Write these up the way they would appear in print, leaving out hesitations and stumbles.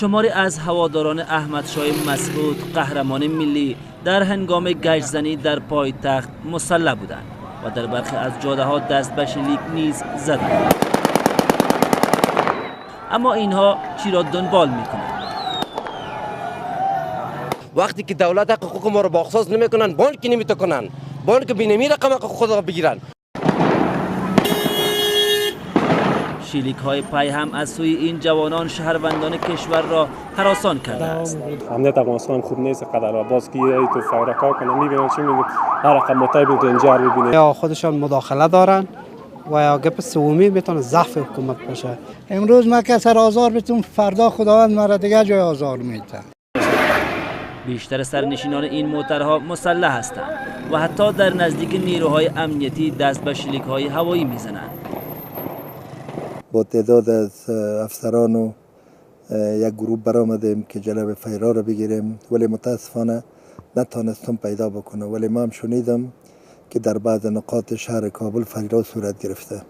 شماری از هواداران احمدشاه مسعود قهرمان ملی در هنگام گشت‌زنی در پایتخت مسلح بودند و در برخی از جاده‌ها دست به شلیک نیز زدند. اما اینها چی را دنبال می‌کنند؟ وقتی که دولت حقوق ما را باخصاص نمی‌کنند، بانک نمی‌تونن، بانک بینمی رقم حقوق خود را بگیرن. شلیک های پی هم از سوی این جوانان شهروندان کشور را هراسان کرده است. امنیت افغانستان خوب نیست، قدر باز که تو فورا کار کنن میبینن چی میگن، هر رقم مطابق تو اینجا ببینه یا خودشان مداخله دارن و یا گپ سومی میتونه ضعف حکومت باشه. امروز ما که سر آزار بتون، فردا خداوند ما را دیگه جای آزار میده. بیشتر سرنشینان این موترها مسلح هستند و حتی در نزدیک نیروهای امنیتی دست به شلیک های هوایی میزنند. با تعداد از افسران و یک گروه برآمدیم که جلب فیرا را بگیریم، ولی متاسفانه نتانستم پیدا بکنم. ولی ما هم شنیدم که در بعض نقاط شهر کابل فیرا صورت گرفته.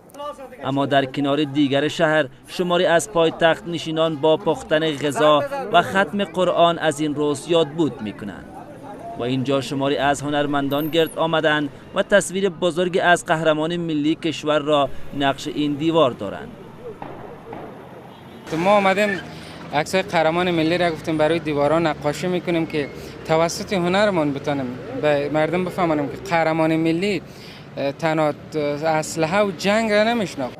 اما در کنار دیگر شهر شماری از پایتخت نشینان با پختن غذا و ختم قرآن از این روز یادبود میکنند و اینجا شماری از هنرمندان گرد آمدند و تصویر بزرگی از قهرمان ملی کشور را نقش این دیوار دارند. ما آمدیم عکسای قهرمان ملی را گفتیم برای دیواران نقاشی میکنیم که توسط هنرمون بتونیم به مردم بفهمانیم که قهرمان ملی تنها اسلحه و جنگ را نمیشناخت.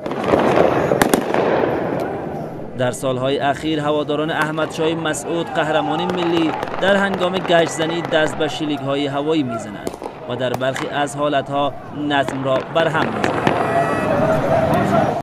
در سالهای اخیر هواداران احمدشاه مسعود قهرمان ملی در هنگام گشت‌زنی دست به شلیک‌های هوایی میزنند و در برخی از حالتها نظم را برهم میزنند.